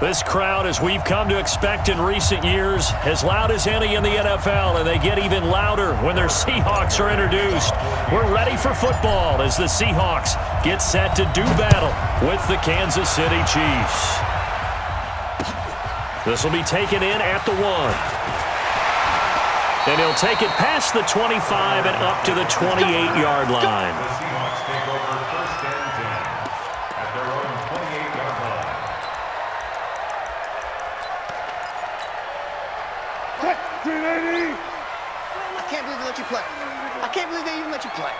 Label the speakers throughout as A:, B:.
A: This crowd, as we've come to expect in recent years, as loud as any in the NFL, and they get even louder when their Seahawks are introduced. We're ready for football as the Seahawks get set to do battle with the Kansas City Chiefs. This will be taken in at the 1. And he'll take it past the 25 and up to the 28-yard line.
B: The Seahawks take over first and 10 at their own 28-yard line.
C: I can't believe they let you play. I can't believe they even let you play.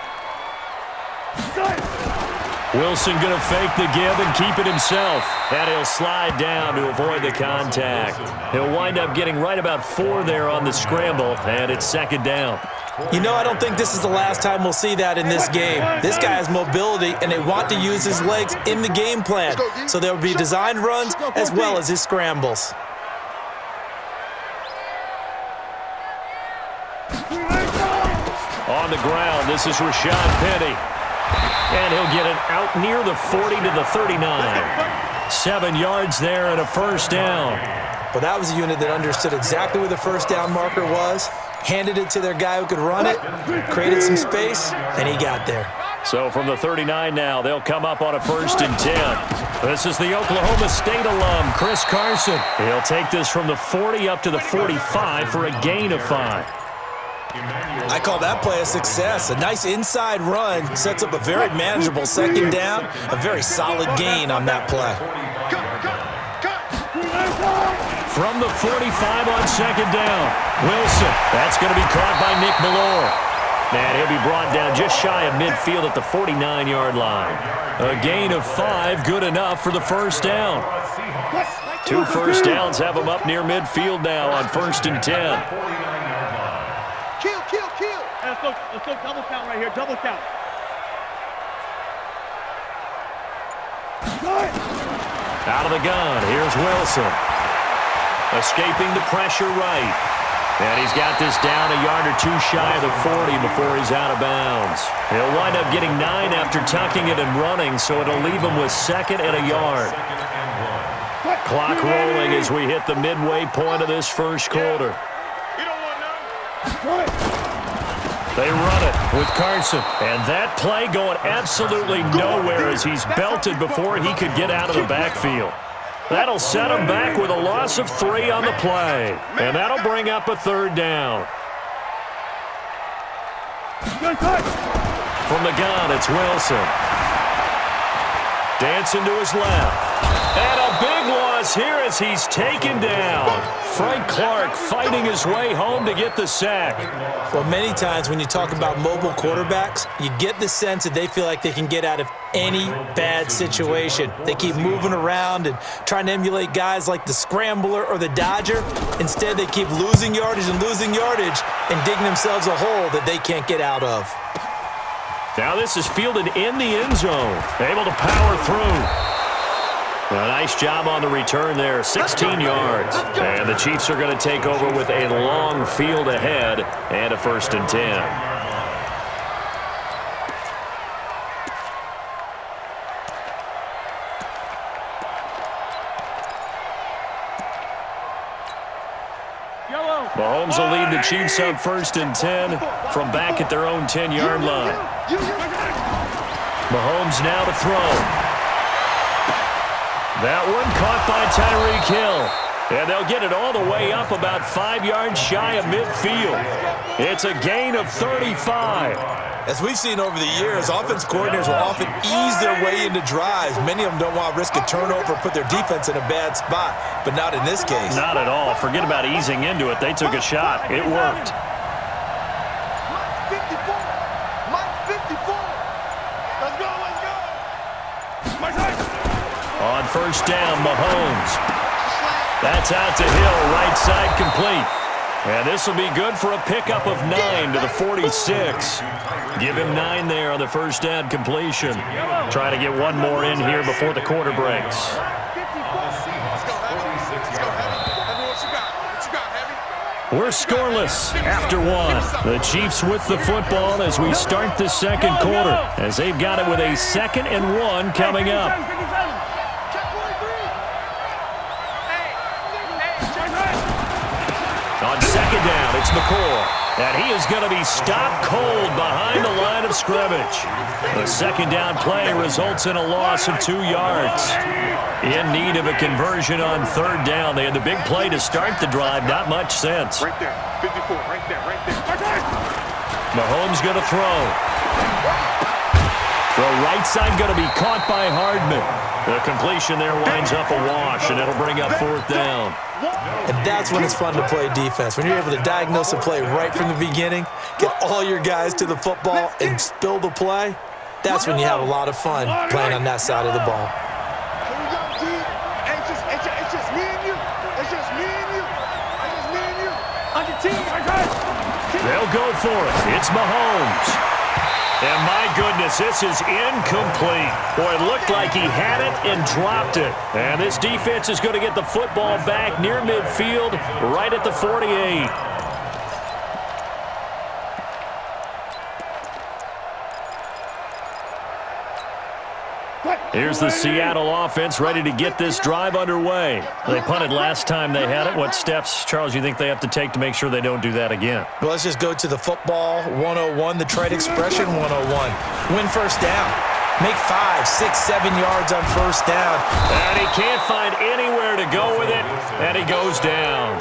A: Wilson going to fake the give and keep it himself. And he'll slide down to avoid the contact. He'll wind up getting right about 4 there on the scramble, and it's second down.
D: You know, I don't think this is the last time we'll see that in this game. This guy has mobility, and they want to use his legs in the game plan. So there will be designed runs as well as his scrambles.
A: On the ground, this is Rashad Penny. And he'll get it out near the 40 to the 39. 7 yards there and a first down.
D: But that was a unit that understood exactly where the first down marker was, handed it to their guy who could run it, created some space, and he got there.
A: So from the 39 now, they'll come up on a 1st and 10. This is the Oklahoma State alum, Chris Carson. He'll take this from the 40 up to the 45 for a gain of 5.
D: I call that play a success. A nice inside run sets up a very manageable second down, a very solid gain on that play.
A: From the 45 on second down, Wilson. That's going to be caught by Nick Ballore. And he'll be brought down just shy of midfield at the 49-yard line. A gain of 5, good enough for the first down. 2 first downs have them up near midfield now on 1st and 10.
E: Kill. Let's go double count right here. Double count.
A: Out of the gun, here's Wilson. Escaping the pressure right. And he's got this down a yard or 2 shy of the 40 before he's out of bounds. He'll wind up getting 9 after tucking it and running, so it'll leave him with 2nd and a yard. Clock rolling as we hit the midway point of this first quarter. They run it with Carson. And that play going absolutely nowhere as he's belted before he could get out of the backfield. That'll set him back with a loss of 3 on the play. And that'll bring up a 3rd down. From the gun, it's Wilson. Dancing to his left. And a big loss here as he's taken down. Frank Clark fighting his way home to get the sack.
D: Well, many times when you talk about mobile quarterbacks, you get the sense that they feel like they can get out of any bad situation. They keep moving around and trying to emulate guys like the Scrambler or the Dodger. Instead, they keep losing yardage and digging themselves a hole that they can't get out of.
A: Now this is fielded in the end zone. Able to power through. A nice job on the return there, 16 yards. And the Chiefs are going to take over with a long field ahead and a 1st and 10. Mahomes will lead the Chiefs up 1st and 10 from back at their own 10-yard line. Mahomes now to throw. That one caught by Tyreek Hill. And they'll get it all the way up about 5 yards shy of midfield. It's a gain of 35.
D: As we've seen over the years, offense coordinators will often ease their way into drives. Many of them don't want to risk a turnover or put their defense in a bad spot, but not in this case.
A: Not at all. Forget about easing into it. They took a shot. It worked. On 1st down, Mahomes. That's out to Hill, right side complete. And this will be good for a pickup of 9 to the 46. Give him 9 there on the 1st down completion. Try to get one more in here before the quarter breaks. We're scoreless after 1. The Chiefs with the football as we start the second quarter, as they've got it with a 2nd and 1 coming up. On second down, it's McCoy. And he is going to be stopped cold behind the line of scrimmage. The second down play results in a loss of 2 yards. In need of a conversion on third down. They had the big play to start the drive. Not much sense.
E: Right there. 54. Right there. Right there.
A: Mahomes going to throw. Throw right side going to be caught by Hardman. The completion there winds up a wash, and it'll bring up fourth down.
D: And that's when it's fun to play defense. When you're able to diagnose a play right from the beginning, get all your guys to the football, and spill the play, that's when you have a lot of fun playing on that side of the ball.
C: Here we go, G. It's just me and you. It's just me and you. It's just me and you. On your team.
A: They'll go for it. It's Mahomes. And my goodness, this is incomplete. Boy, it looked like he had it and dropped it. And this defense is going to get the football back near midfield, right at the 48. Here's the Seattle offense ready to get this drive underway. They punted last time they had it. What steps, Charles, you think they have to take to make sure they don't do that again?
D: Well, let's just go to the football 101, the trade expression 101. Win first down. Make 5, 6, 7 yards on first down.
A: And he can't find anywhere to go with it, and he goes down.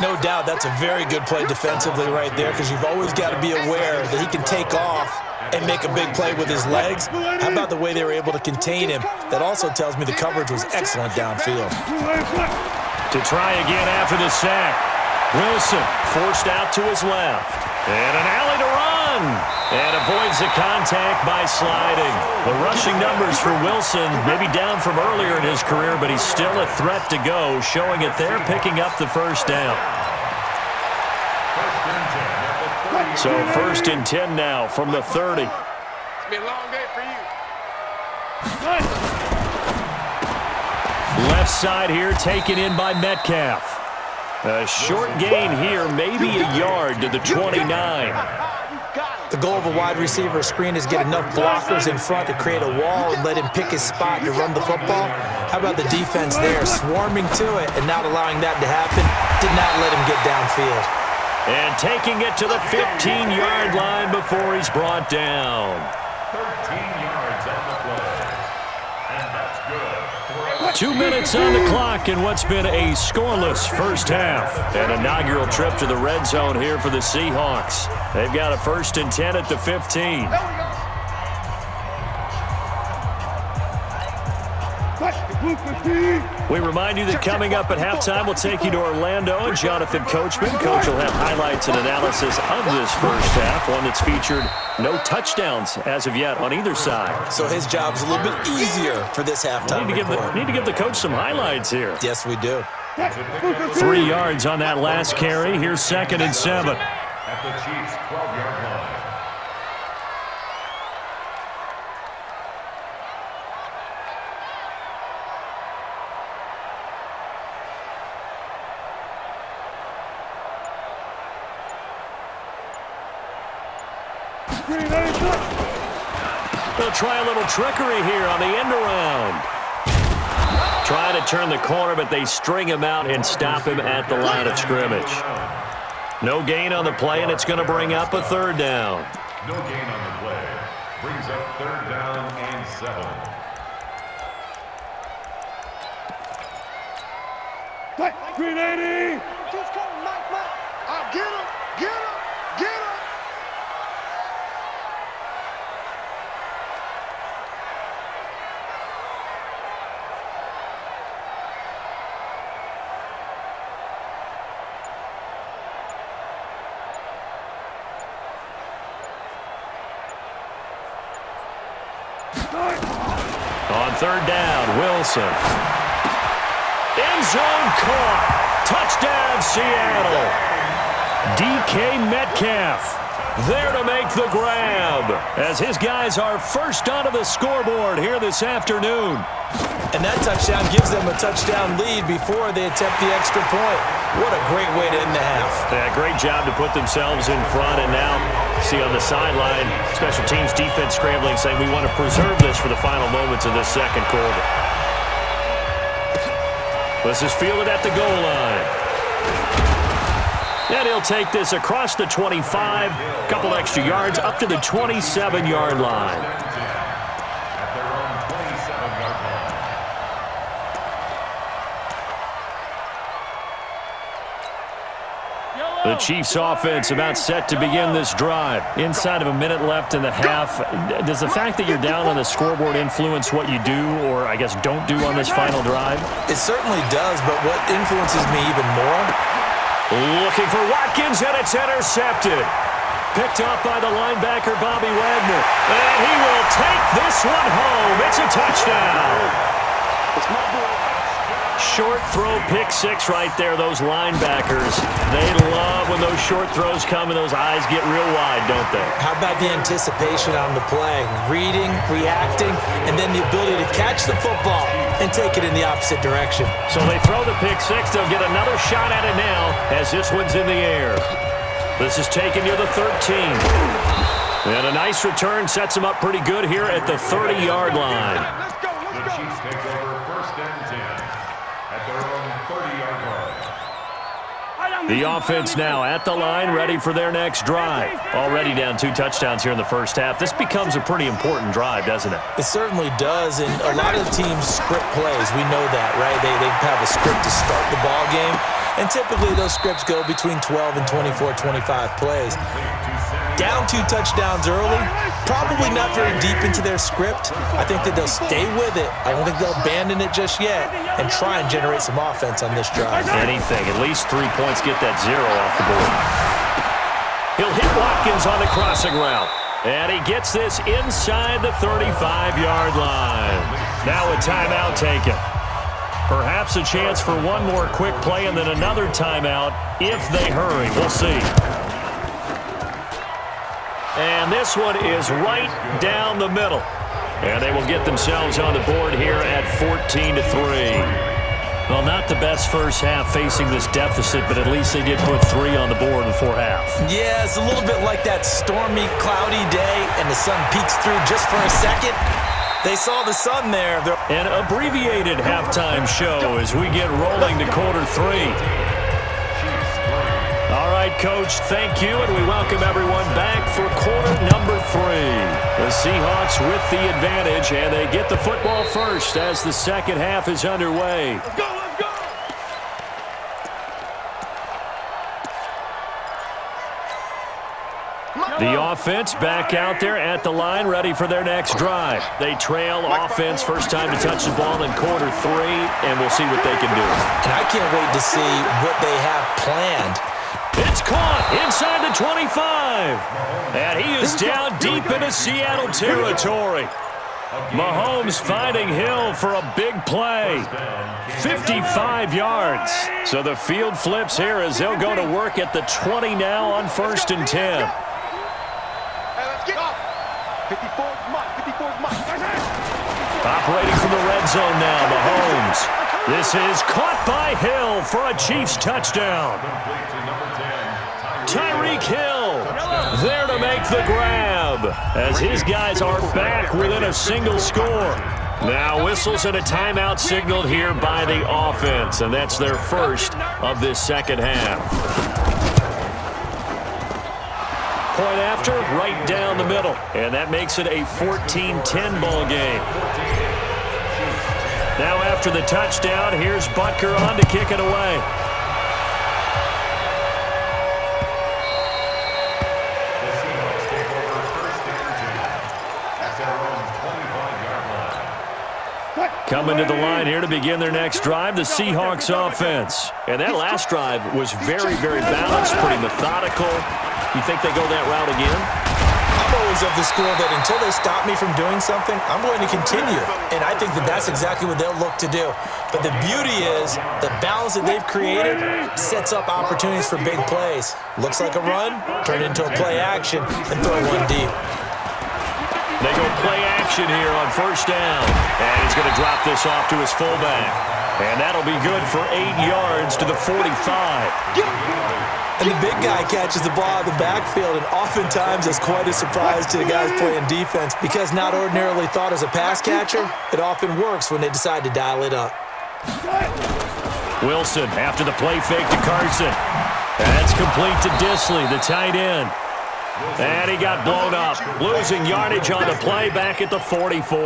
D: No doubt that's a very good play defensively right there, because you've always got to be aware that he can take off and make a big play with his legs. How about the way they were able to contain him? That also tells me the coverage was excellent downfield.
A: To try again after the sack. Wilson forced out to his left. And an alley to run. And avoids the contact by sliding. The rushing numbers for Wilson maybe down from earlier in his career, but he's still a threat to go, showing it there, picking up the first down. So 1st and 10 now from the 30.
C: It's been a long day for you.
A: Left side here taken in by Metcalf. A short gain here, maybe a yard to the 29.
D: The goal of a wide receiver screen is get enough blockers in front to create a wall and let him pick his spot to run the football. How about the defense there, swarming to it and not allowing that to happen? Did not let him get downfield.
A: And taking it to the 15-yard line before he's brought down.
B: 13 yards on the play. And that's good.
A: 2 minutes on the clock in what's been a scoreless first half. An inaugural trip to the red zone here for the Seahawks. They've got a 1st and 10 at the 15. We remind you that coming up at halftime, we'll take you to Orlando and Jonathan Coachman. Coach will have highlights and analysis of this first half, one that's featured no touchdowns as of yet on either side.
D: So his job's a little bit easier for this halftime report.
A: Need to give the coach some highlights here.
D: Yes, we do.
A: 3 yards on that last carry. Here's 2nd and 7.
B: At the Chiefs' 12-yard line.
A: They'll try a little trickery here on the end around. Trying to turn the corner, but they string him out and stop him at the line of scrimmage. No gain on the play, and it's going to bring up a 3rd down.
B: No gain on the play. Brings up 3rd down and 7.
E: Green 80.
C: Just come, Mike. Get him.
A: On 3rd down, Wilson. End zone caught. Touchdown, Seattle. DK Metcalf there to make the grab as his guys are first onto the scoreboard here this afternoon.
D: And that touchdown gives them a touchdown lead before they attempt the extra point. What a great way to end the half.
A: Yeah, great job to put themselves in front, and now see on the sideline, special teams defense scrambling, saying we want to preserve this for the final moments of this second quarter. This is fielded at the goal line. And he'll take this across the 25, a couple extra yards, up to the 27-yard line.
B: At their own 27-yard line.
A: The Chiefs offense about set to begin this drive. Inside of a minute left in the half. Does the fact that you're down on the scoreboard influence what you do, or I guess don't do on this final drive?
D: It certainly does, but what influences me even more?
A: Looking for Watkins, and it's intercepted. Picked up by the linebacker, Bobby Wagner. And he will take this one home. It's a touchdown.
C: It's my boy.
A: Short throw, pick six right there, those linebackers. They love when those short throws come and those eyes get real wide, don't they?
D: How about the anticipation on the play? Reading, reacting, and then the ability to catch the football and take it in the opposite direction.
A: So they throw the pick six. They'll get another shot at it now as this one's in the air. This is taken near the 13. And a nice return sets them up pretty good here at the 30-yard line.
C: Let's go.
B: The
C: Let's go.
B: Chiefs take over first and 10 at their own 30-yard line.
A: The offense now at the line, ready for their next drive. Already down 2 touchdowns here in the first half. This becomes a pretty important drive, doesn't it?
D: It certainly does, and a lot of the teams script plays. We know that, right? They have a script to start the ball game, and typically those scripts go between 12 and 24, 25 plays. Down 2 touchdowns early, probably not very deep into their script. I think that they'll stay with it. I don't think they'll abandon it just yet and try and generate some offense on this drive.
A: Anything, at least 3 points, get that 0 off the board. He'll hit Watkins on the crossing route. And he gets this inside the 35-yard line. Now a timeout taken. Perhaps a chance for one more quick play and then another timeout if they hurry. We'll see. And this one is right down the middle. And they will get themselves on the board here at 14-3. Well, not the best first half facing this deficit, but at least they did put 3 on the board before half.
D: Yeah, it's a little bit like that stormy, cloudy day, and the sun peeks through just for a second. They saw the sun there.
A: An abbreviated halftime show as we get rolling to quarter 3. All right, Coach, thank you, and we welcome everyone back for quarter number 3. The Seahawks with the advantage, and they get the football first as the second half is underway.
C: Let's go. Let's go.
A: The offense back out there at the line, ready for their next drive. They trail offense, first time to touch the ball in quarter 3, and we'll see what they can do.
D: And I can't wait to see what they have planned.
A: It's caught inside the 25. And he is down deep into Seattle territory. Mahomes finding Hill for a big play. 55 yards. So the field flips here as they'll go to work at the 20 now on 1st and 10.
C: Hey, let's get up. 54's mine. 54's mine.
A: Operating from the red zone now, Mahomes. This is caught by Hill for a Chiefs touchdown. Tyreek Hill there to make the grab as his guys are back within a single score. Now whistles and a timeout signaled here by the offense, and that's their first of this second half. Point after, right down the middle, and that makes it a 14-10 ball game. Now after the touchdown, here's Butker on to kick it away. Coming to the line here to begin their next drive, the Seahawks offense. And that last drive was very, very balanced, pretty methodical. You think they go that route again?
D: I'm always of the school that until they stop me from doing something, I'm going to continue. And I think that that's exactly what they'll look to do. But the beauty is the balance that they've created sets up opportunities for big plays. Looks like a run, turn it into a play action, and throw one deep.
A: They go play action here on 1st down. And he's going to drop this off to his fullback. And that'll be good for 8 yards to the 45.
D: And the big guy catches the ball in the backfield, and oftentimes it's quite a surprise to the guys playing defense because not ordinarily thought as a pass catcher, it often works when they decide to dial it up.
A: Wilson after the play fake to Carson. That's complete to Disley, the tight end. And he got blown up, losing yardage on the play back at the 44.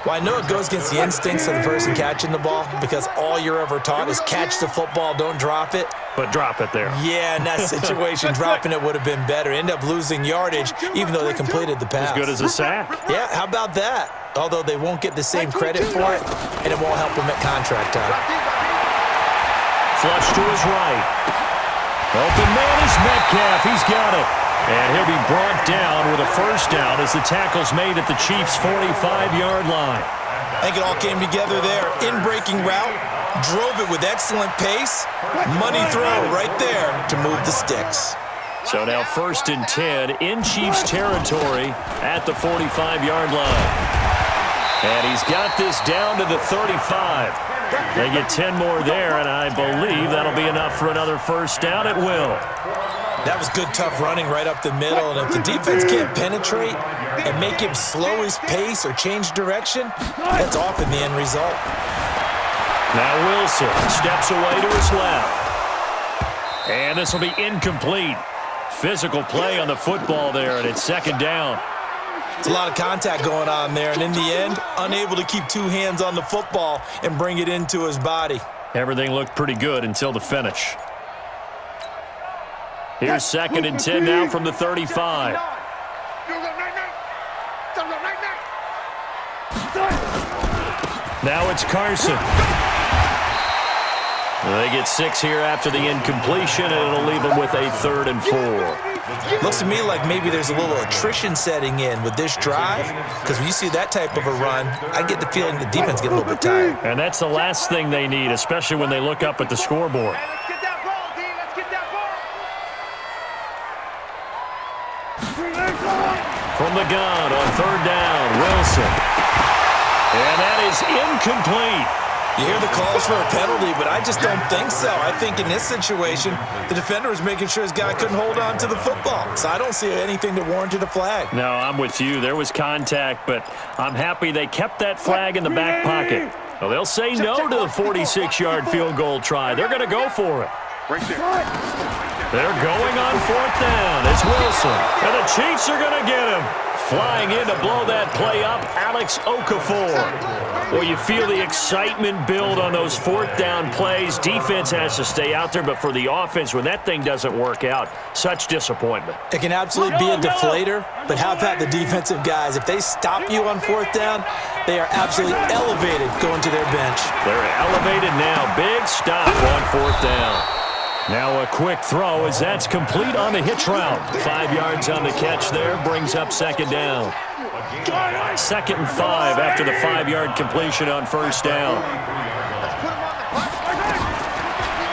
D: Well, I know it goes against the instincts of the person catching the ball because all you're ever taught is catch the football, don't drop it.
A: But drop it there.
D: Yeah, in that situation, dropping it would have been better. End up losing yardage, even though they completed the pass.
A: As good as a sack.
D: Yeah, how about that? Although they won't get the same credit for it, and it won't help them at contract time.
A: Flush to his right. Open man is Metcalf. He's got it. And he'll be brought down with a first down as the tackle's made at the Chiefs' 45-yard line.
D: I think it all came together there. In-breaking route, drove it with excellent pace. Money throw right there to move the sticks.
A: So now 1st and 10 in Chiefs territory at the 45-yard line. And he's got this down to the 35. They get 10 more there, and I believe that'll be enough for another first down at will.
D: That was good, tough running right up the middle. And if the defense can't penetrate and make him slow his pace or change direction, that's often the end result.
A: Now Wilson steps away to his left. And this will be incomplete. Physical play on the football there, and it's 2nd down.
D: It's a lot of contact going on there, and in the end, unable to keep 2 hands on the football and bring it into his body.
A: Everything looked pretty good until the finish. Here's 2nd and 10 now from the 35. Now it's Carson. They get 6 here after the incompletion, and it'll leave them with a 3rd and 4.
D: Looks to me like maybe there's a little attrition setting in with this drive, because when you see that type of a run, I get the feeling the defense get a little bit tired.
A: And that's the last thing they need, especially when they look up at the scoreboard. From the gun on 3rd down, Wilson. And that is incomplete.
D: You hear the calls for a penalty, but I just don't think so. I think in this situation, the defender was making sure his guy couldn't hold on to the football. So I don't see anything that warranted a flag.
A: No, I'm with you. There was contact, but I'm happy they kept that flag in the back pocket. Well, they'll say no to the 46-yard field goal try. They're going to go for it.
E: Right there.
A: They're going on 4th down. It's Wilson. And the Chiefs are going to get him. Flying in to blow that play up, Alex Okafor. Well, you feel the excitement build on those 4th down plays. Defense has to stay out there, but for the offense, when that thing doesn't work out, such disappointment.
D: It can absolutely be a deflator, but how about the defensive guys? If they stop you on 4th down, they are absolutely elevated going to their bench.
A: They're elevated now. Big stop on 4th down. Now a quick throw as that's complete on the hitch route. 5 yards on the catch there, brings up 2nd down. 2nd and 5 after the 5-yard completion on 1st down.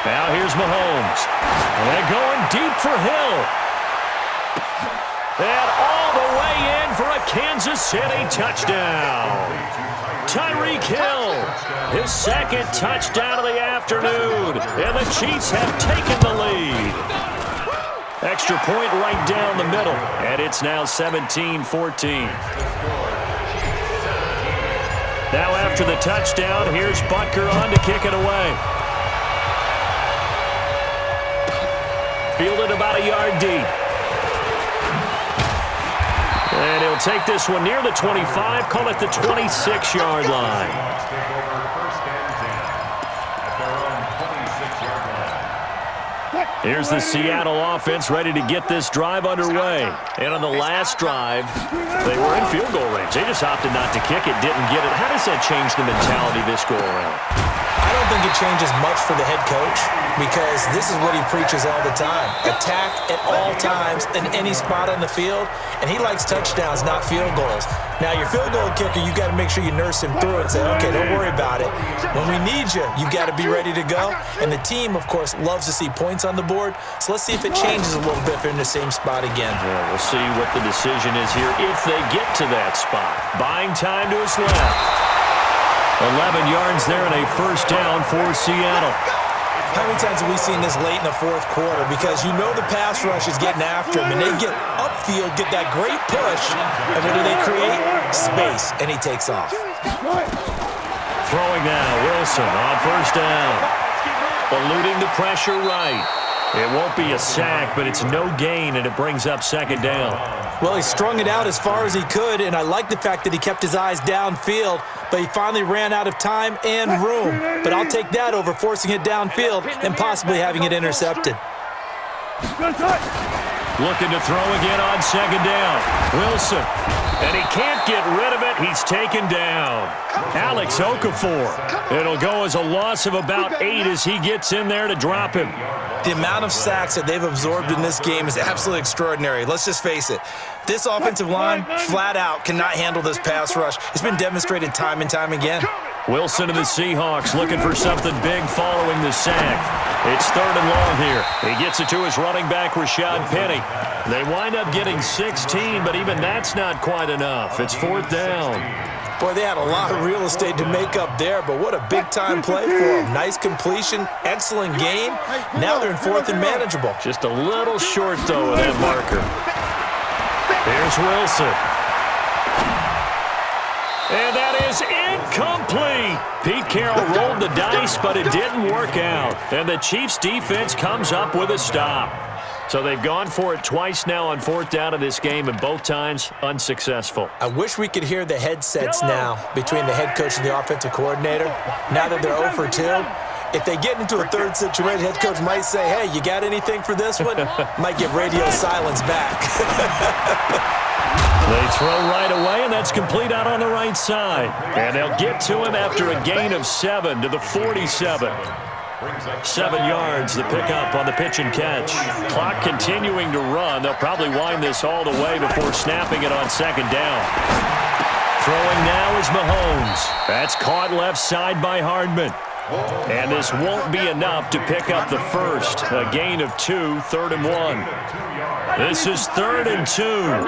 A: Now here's Mahomes. And they're going deep for Hill. And all the way in for a Kansas City touchdown. Tyreek Hill, his 2nd touchdown of the afternoon, and the Chiefs have taken the lead. Extra point right down the middle, and it's now 17-14. Now after the touchdown, here's Butker on to kick it away. Fielded about a yard deep. And he'll take this one near the 25, call it the 26-yard line. Here's the Seattle offense ready to get this drive underway. And on the last drive, they were in field goal range. They just opted not to kick it, didn't get it. How does that change the mentality this go-around?
D: I don't think it changes much for the head coach because this is what he preaches all the time. Attack at all times in any spot on the field, and he likes touchdowns, not field goals. Now, your field goal kicker, you got to make sure you nurse him through and say, okay, don't worry about it. When we need you, you got to be ready to go. And the team, of course, loves to see points on the board. So let's see if it changes a little bit if they're in the same spot again.
A: Yeah, we'll see what the decision is here if they get to that spot. Buying time to his left. 11 yards there and a first down for Seattle.
D: How many times have we seen this late in the 4th quarter? Because you know the pass rush is getting after him, and they get upfield, get that great push, and what do they create? Space, and he takes off.
A: Throwing now, Wilson on first down. Eluding the pressure right. It won't be a sack, but it's no gain, and it brings up second down.
D: Well, he strung it out as far as he could, and I like the fact that he kept his eyes downfield, but he finally ran out of time and room. But I'll take that over forcing it downfield and possibly having it intercepted.
A: Looking to throw again on second down. Wilson. And he can't get rid of it. He's taken down. Alex Okafor. It'll go as a loss of about 8 as he gets in there to drop him.
D: The amount of sacks that they've absorbed in this game is absolutely extraordinary. Let's just face it. This offensive line, flat out, cannot handle this pass rush. It's been demonstrated time and time again.
A: Wilson and the Seahawks looking for something big following the sack. It's 3rd and long here. He gets it to his running back, Rashad Penny. They wind up getting 16, but even that's not quite enough. It's 4th down.
D: Boy, they had a lot of real estate to make up there, but what a big-time play for them. Nice completion, excellent gain. Now they're in 4th and manageable.
A: Just a little short, though, of that marker. Here's Wilson. And that is incomplete. Pete Carroll rolled the dice, but it didn't work out. And the Chiefs' defense comes up with a stop. So they've gone for it twice now on 4th down in this game, and both times unsuccessful.
D: I wish we could hear the headsets now between the head coach and the offensive coordinator. Now that they're 0 for 2, if they get into a third situation, head coach might say, hey, you got anything for this one? Might get radio silence back.
A: They throw right away, and that's complete out on the right side. And they'll get to him after a gain of 7 to the 47. 7 yards, the pickup on the pitch and catch. Clock continuing to run. They'll probably wind this all the way before snapping it on second down. Throwing now is Mahomes. That's caught left side by Hardman. And this won't be enough to pick up the first. A gain of 2, 3rd and 1. This is 3rd and 2.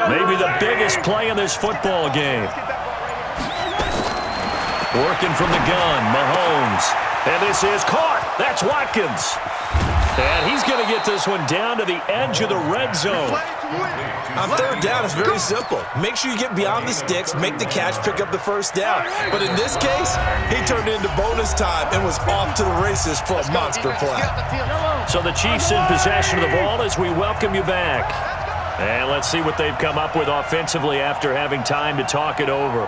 A: Maybe the biggest play in this football game. Working from the gun, Mahomes. And this is caught. That's Watkins. And he's going to get this one down to the edge of the red zone.
D: On 3rd down, it's very simple. Make sure you get beyond the sticks, make the catch, pick up the first down. But in this case, he turned into bonus time and was off to the races for a monster play.
A: So the Chiefs in possession of the ball as we welcome you back. And let's see what they've come up with offensively after having time to talk it over.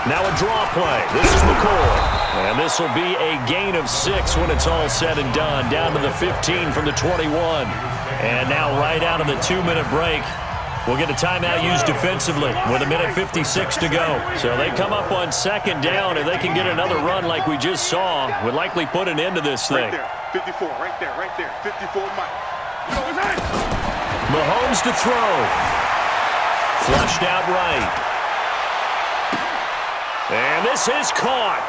A: Now a draw play. This is McCoy. And this will be a gain of 6 when it's all said and done. Down to the 15 from the 21. And now right out of the 2-minute break, we'll get a timeout used defensively with 1:56 to go. So they come up on second down, and they can get another run like we just saw. Would likely put an end to this thing.
E: Right there, 54, right there. 54, Mike.
A: Mahomes to throw. Flushed out right. And this is caught.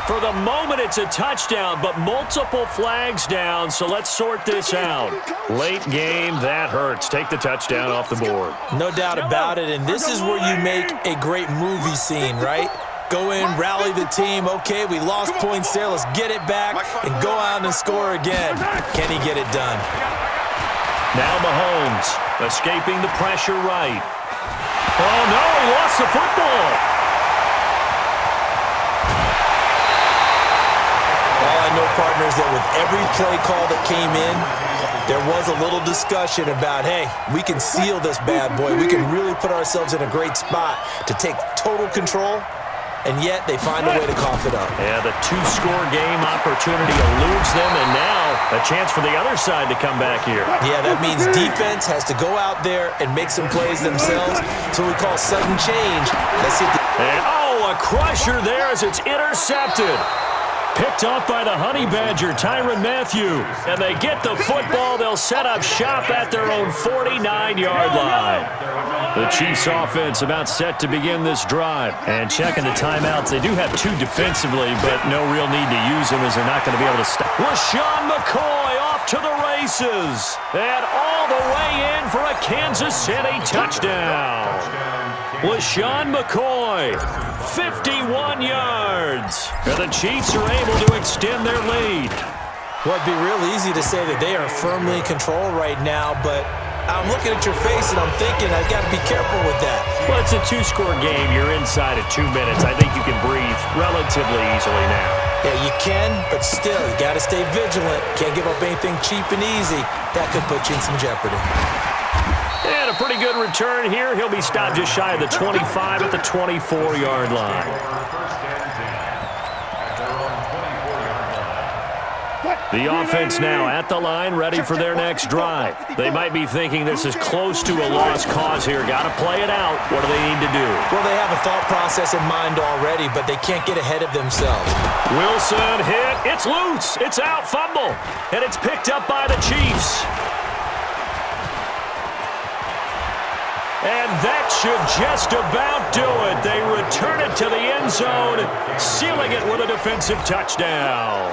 A: For the moment, it's a touchdown, but multiple flags down, so let's sort this out. Late game, that hurts. Take the touchdown off the board.
D: No doubt about it, and this is where you make a great movie scene, right? Go in, rally the team. Okay, we lost points there. Let's get it back and go out and score again. Can he get it done?
A: Now Mahomes escaping the pressure right. Oh, no, he lost the football.
D: Partners, that with every play call that came in, there was a little discussion about, hey, we can seal this bad boy. We can really put ourselves in a great spot to take total control, and yet they find a way to cough it up.
A: Yeah, the 2-score game opportunity eludes them, and now a chance for the other side to come back here.
D: Yeah, that means defense has to go out there and make some plays themselves. So we call sudden change. Let's see.
A: And, oh, a crusher there as it's intercepted. Picked off by the Honey Badger, Tyrann Mathieu. And they get the football. They'll set up shop at their own 49-yard line. The Chiefs offense about set to begin this drive. And checking the timeouts. They do have 2 defensively, but no real need to use them as they're not going to be able to stop. LaShawn McCoy off to the races. And all the way in for a Kansas City touchdown. LaShawn McCoy, 51 yards. And the Chiefs are able to extend their lead.
D: Well, it'd be real easy to say that they are firmly in control right now, but I'm looking at your face and I'm thinking I've got to be careful with that.
A: Well, it's a two-score game. You're inside at 2 minutes. I think you can breathe relatively easily now.
D: Yeah, you can, but still, you got to stay vigilant. Can't give up anything cheap and easy. That could put you in some jeopardy.
A: And a pretty good return here. He'll be stopped just shy of the 25 at the 24-yard line. The offense now at the line, ready for their next drive. They might be thinking this is close to a lost cause here. Got to play it out. What do they need to do?
D: Well, they have a thought process in mind already, but they can't get ahead of themselves.
A: Wilson hit. It's loose. It's out. Fumble. And it's picked up by the Chiefs. And that should just about do it. They return it to the end zone, sealing it with a defensive touchdown.